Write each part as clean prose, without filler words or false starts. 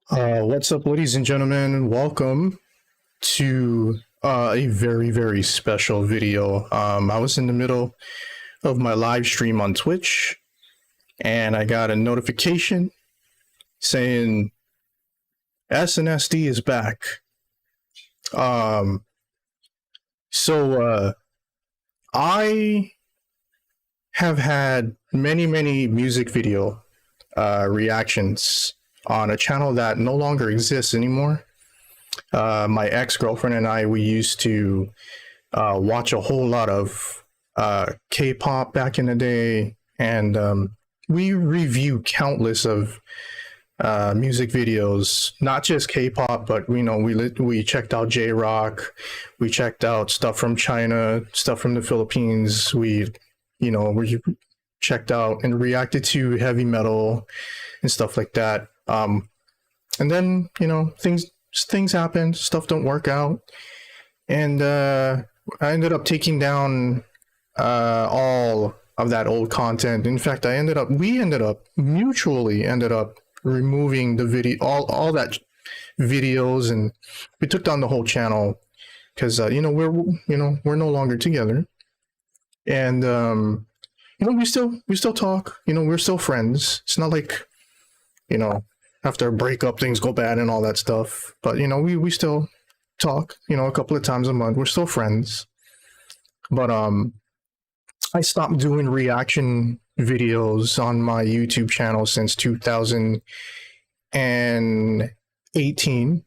What's up, ladies and gentlemen? Welcome to a very, very special video. I was in the middle of my live stream on Twitch, and I got a notification saying snsd is back. So I have had many music video reactions on a channel that no longer exists anymore. My ex-girlfriend and I, we used to watch a whole lot of K-pop back in the day, and we review countless of music videos, not just K-pop, but we checked out J-rock, we checked out stuff from China, stuff from the Philippines. We checked out and reacted to heavy metal and stuff like that. And then things happen, stuff don't work out, and I ended up taking down all of that old content. In fact, we mutually ended up removing the video, all that videos, and we took down the whole channel because we're no longer together, and we still talk. We're still friends. It's not like after a breakup things go bad and all that stuff, but we still talk a couple of times a month. We're still friends. But I stopped doing reaction videos on my YouTube channel since 2018.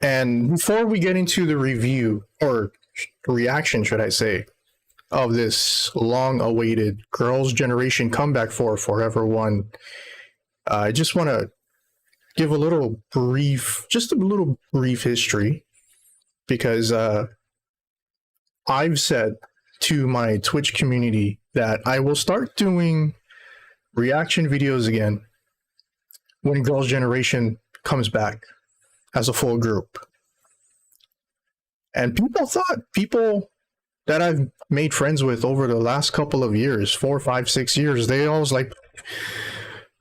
And before we get into the review, or reaction should I say, of this long-awaited Girls' Generation comeback for Forever One, I just want to give a little brief history, because I've said to my Twitch community that I will start doing reaction videos again when Girls' Generation comes back as a full group. And people that I've made friends with over the last couple of years, 4, 5, 6 years, they always like,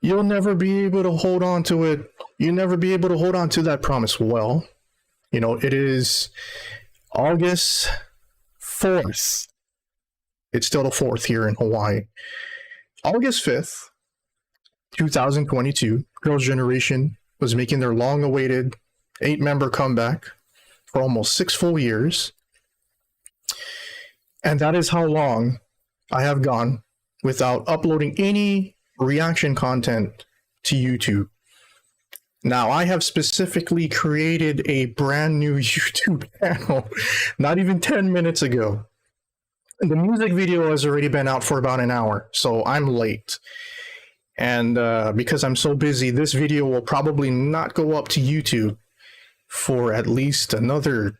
you'll never be able to hold on to it. You'll never be able to hold on to that promise. Well, it is August 4th. It's still the 4th here in Hawaii. August 5th, 2022, Girls' Generation was making their long-awaited 8-member comeback for almost 6 full years. And that is how long I have gone without uploading any reaction content to YouTube. Now, I have specifically created a brand new YouTube channel not even 10 minutes ago. The music video has already been out for about an hour, so I'm late. And because I'm so busy, this video will probably not go up to YouTube for at least another,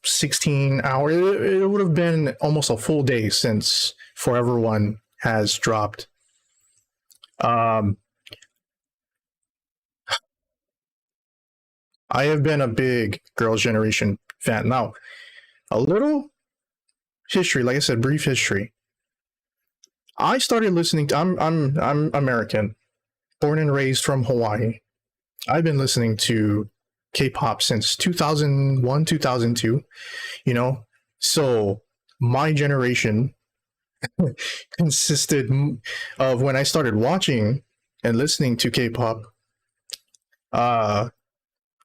16 hours. It would have been almost a full day since Forever One has dropped. I have been a big Girls' Generation fan. Now, a little history, like I said, brief history. I started listening to, I'm American, born and raised from Hawaii. I've been listening to K-pop since 2001, 2002, so my generation consisted of, when I started watching and listening to K-pop,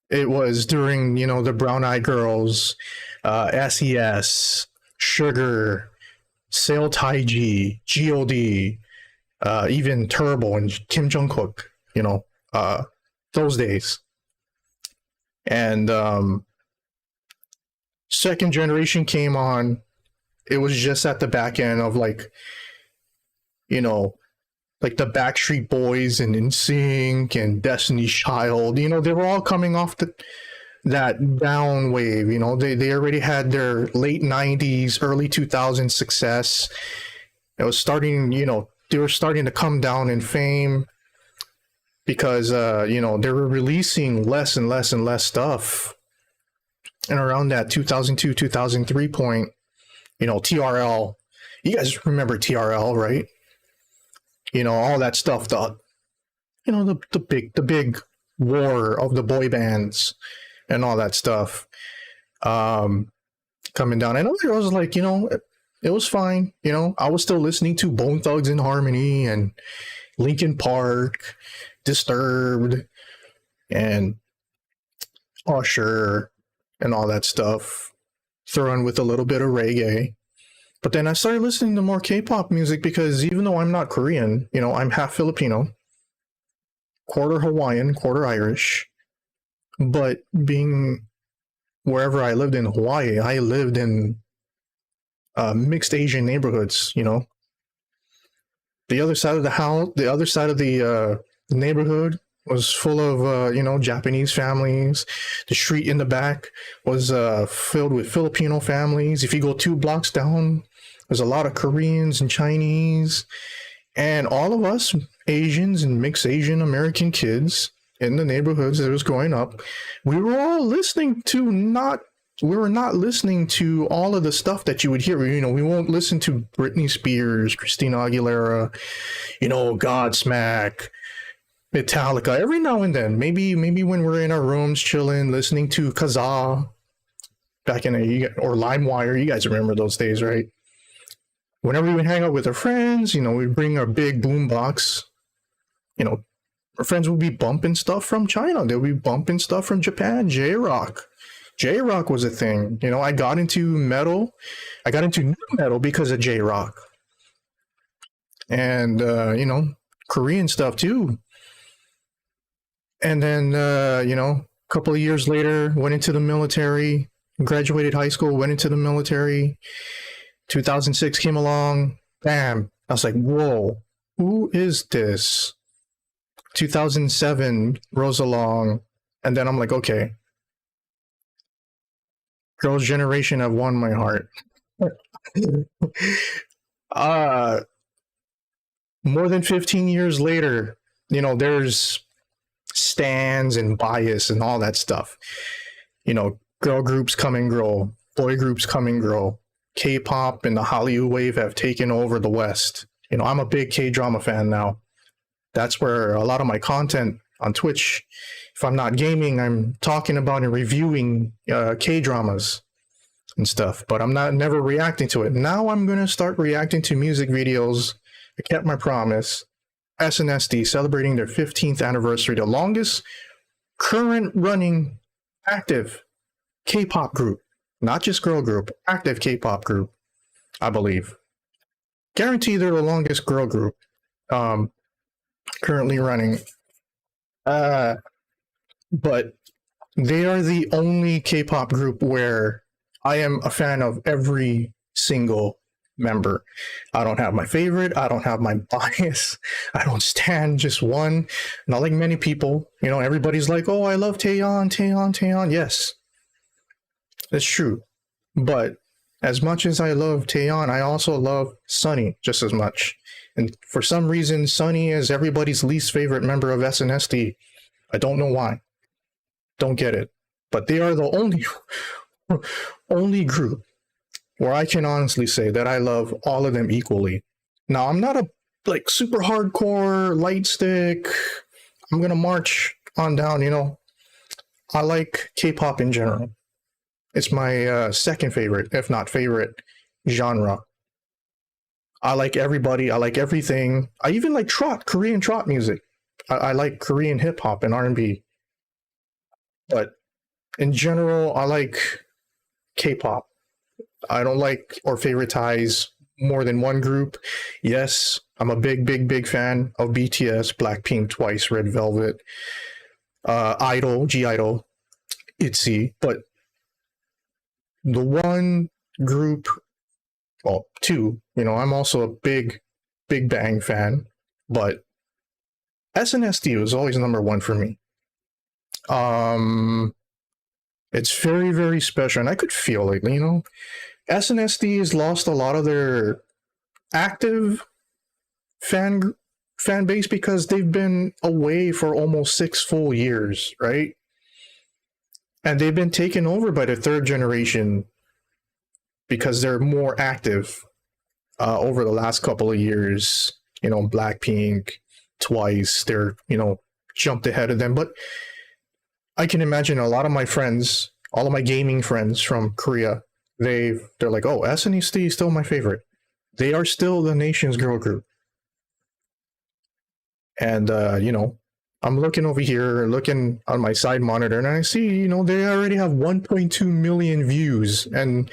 it was during, the Brown Eyed Girls, SES, Sugar, Seo Taiji, G.O.D., even Turbo and Kim Jungkook, those days. And second generation came on. It was just at the back end of like the Backstreet Boys and NSYNC and Destiny's Child. They were all coming off that down wave. They already had their late 90s, early 2000s success. It was starting, they were starting to come down in fame because, they were releasing less and less and less stuff. And around that 2002, 2003 point, TRL, you guys remember TRL, right? All that stuff, the big war of the boy bands and all that stuff coming down. And I was like, it was fine. I was still listening to Bone Thugs and Harmony and Linkin Park, Disturbed, and Usher, and all that stuff, thrown with a little bit of reggae. But then I started listening to more K-pop music because even though I'm not Korean, I'm half Filipino, quarter Hawaiian, quarter Irish. But being wherever I lived in Hawaii, I lived in mixed Asian neighborhoods. The other side of the house, the other side of the neighborhood was full of Japanese families. The street in the back was filled with Filipino families. If you go 2 blocks down, there's a lot of Koreans and Chinese, and all of us Asians and mixed Asian American kids in the neighborhoods that was growing up, we were all listening to we were not listening to all of the stuff that you would hear. We won't listen to Britney Spears, Christina Aguilera, Godsmack, Metallica. Every now and then, maybe when we're in our rooms chilling, listening to Kazaa back in or LimeWire. You guys remember those days, right? Whenever we would hang out with our friends, we'd bring our big boombox. Our friends would be bumping stuff from China. They'll be bumping stuff from Japan. J-Rock. J-Rock was a thing. I got into metal. I got into new metal because of J-Rock. And, Korean stuff too. And then, a couple of years later, went into the military, graduated high school, went into the military. 2006 came along. Bam. I was like, whoa, who is this? 2007 rolls along. And then I'm like, okay. Girls' Generation have won my heart. More than 15 years later, there's stands and bias and all that stuff. Girl groups come and grow, boy groups come and grow. K-pop and the Hallyu wave have taken over the West. I'm a big K-drama fan now. That's where a lot of my content on Twitch, if I'm not gaming, I'm talking about and reviewing K-dramas and stuff, but I'm never reacting to it. Now I'm going to start reacting to music videos. I kept my promise. SNSD celebrating their 15th anniversary, the longest current running active K-pop group, not just girl group, active K-pop group, I believe. Guarantee they're the longest girl group currently running. But they are the only K-pop group where I am a fan of every single member. I don't have my favorite. I don't have my bias. I don't stand just one. Not like many people. Everybody's like, oh, I love Taeyeon. Yes, that's true. But as much as I love Taeyeon, I also love Sunny just as much. And for some reason, Sunny is everybody's least favorite member of SNSD. I don't know why. Don't get it. But they are the only group where I can honestly say that I love all of them equally. Now, I'm not a super hardcore light stick. I'm gonna march on down. I like K-pop in general. It's my second favorite, if not favorite, genre. I like everybody. I like everything. I even like Korean trot music. I like Korean hip hop and R&B. But in general, I like K-pop. I don't like or favoritize more than one group. Yes, I'm a big fan of BTS, Blackpink, Twice, Red Velvet, Idol, G-Idol, ITZY. But the one group, well, two, I'm also a big Bang fan, but SNSD was always number one for me. It's very, very special, and I could feel it, SNSD has lost a lot of their active fan base because they've been away for almost 6 full years, right? And they've been taken over by the third generation because they're more active over the last couple of years. Blackpink, twice. They're, jumped ahead of them. But I can imagine a lot of my friends, all of my gaming friends from Korea, they're like, oh, SNSD is still my favorite. They are still the nation's girl group. And, I'm looking over here, looking on my side monitor, and I see, they already have 1.2 million views, and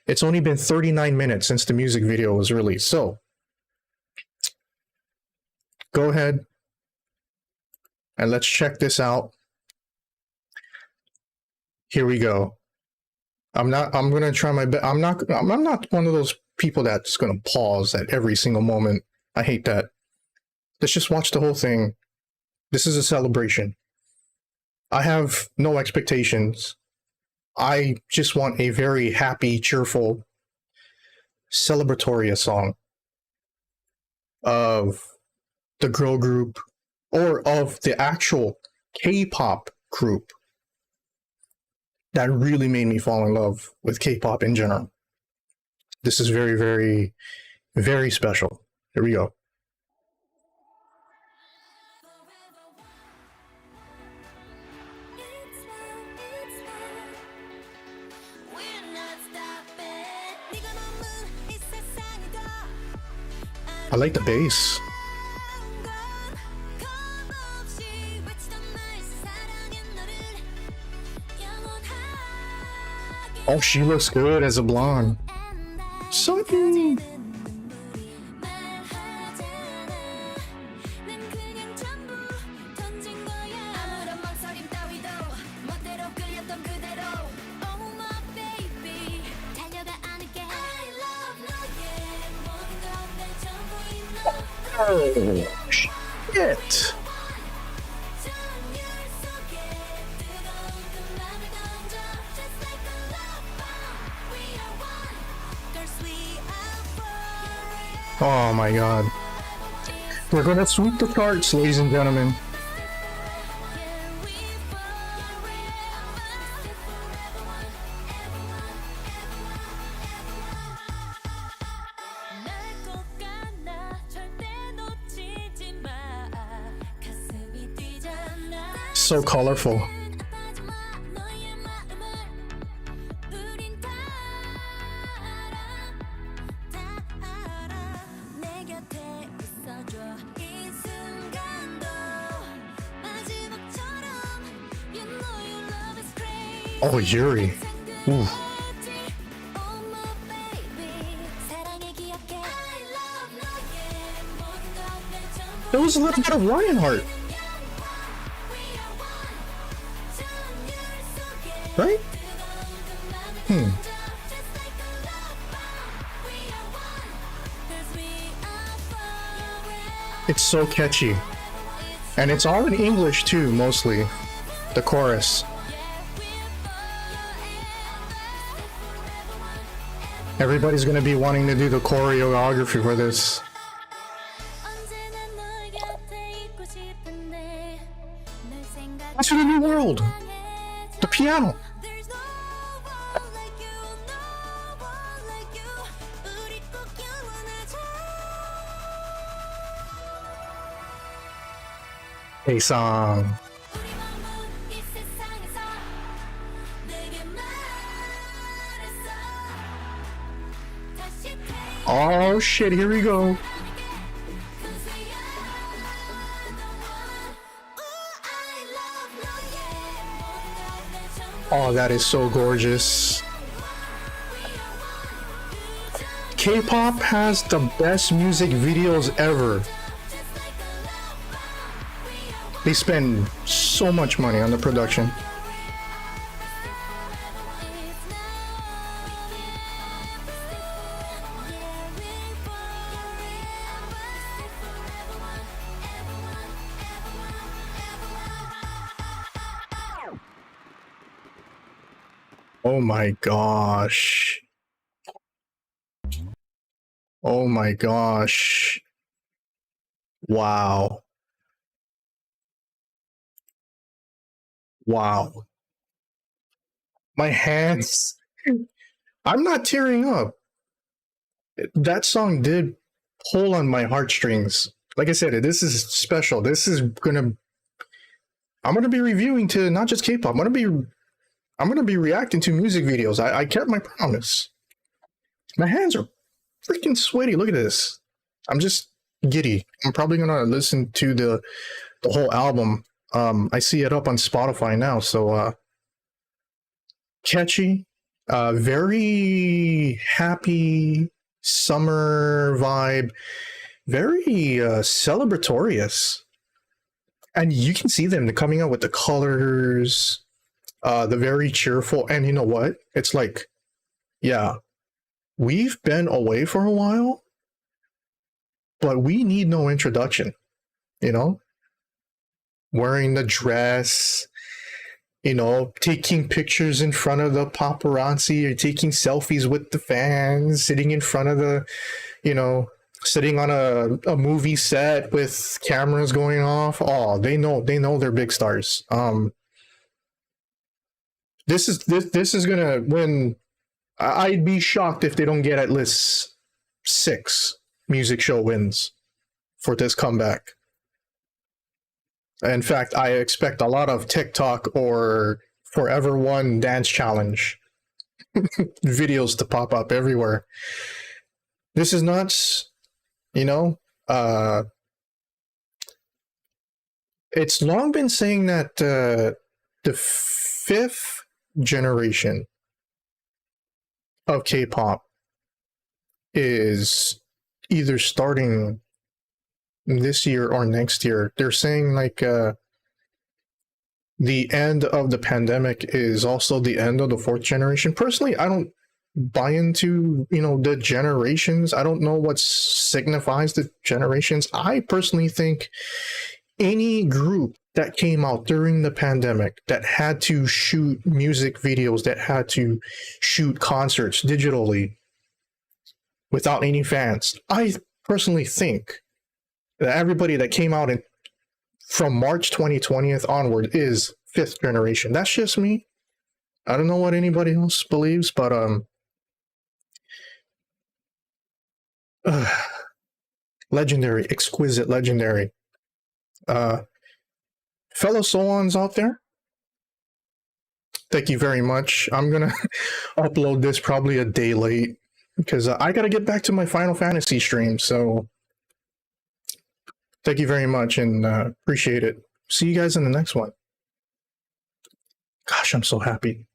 it's only been 39 minutes since the music video was released. So, go ahead and let's check this out. Here we go. I'm gonna try my best. I'm not one of those people that's gonna pause at every single moment. I hate that. Let's just watch the whole thing. This is a celebration. I have no expectations. I just want a very happy, cheerful, celebratory song of the girl group or of the actual K-pop group that really made me fall in love with K-pop in general. This is very, very, very special. Here we go. I like the bass. Oh, she looks good as a blonde. Something. Oh, shit. Oh my god. We're gonna sweep the charts, ladies and gentlemen. So colorful. Oh, Yuri. Ooh. There was a little bit of Lionheart. Right? It's so catchy. And it's all in English too, mostly. The chorus. Everybody's gonna be wanting to do the choreography for this. Into the new world. The piano. Hey song. Oh shit, here we go. Oh, that is so gorgeous. K-pop has the best music videos ever. They spend so much money on the production. Oh my gosh. Oh my gosh. Wow. Wow. My hands. I'm not tearing up. That song did pull on my heartstrings. like I said, this is special. I'm gonna be reviewing to not just K-pop. I'm gonna be reacting to music videos. I kept my promise. My hands are freaking sweaty. Look at this. I'm just giddy. I'm probably gonna listen to the whole album. I see it up on Spotify now. So catchy, very happy summer vibe, very celebratorious. And you can see them coming out with the colors, the very cheerful. And you know what? It's like, yeah, we've been away for a while, but we need no introduction, you know? Wearing the dress, you know, taking pictures in front of the paparazzi or taking selfies with the fans, sitting in front of the, you know, sitting on a movie set with cameras going off. Oh, they know they're big stars. This is gonna win. I'd be shocked if they don't get at least 6 music show wins for this comeback. In fact, I expect a lot of TikTok or Forever One dance challenge videos to pop up everywhere. This is nuts. You know, it's long been saying that the 5th generation of K-pop is either starting this year or next year. They're saying like the end of the pandemic is also the end of the 4th generation. Personally, I don't buy into, you know, the generations. I don't know what signifies the generations. I personally think any group that came out during the pandemic that had to shoot music videos, that had to shoot concerts digitally without any fans, I personally think that everybody that came out from March 2020 onward is 5th generation. That's just me. I don't know what anybody else believes, but legendary, exquisite, legendary. Fellow Solons out there, thank you very much. I'm gonna upload this probably a day late because I gotta get back to my Final Fantasy stream. So thank you very much and appreciate it. See you guys in the next one. Gosh, I'm so happy.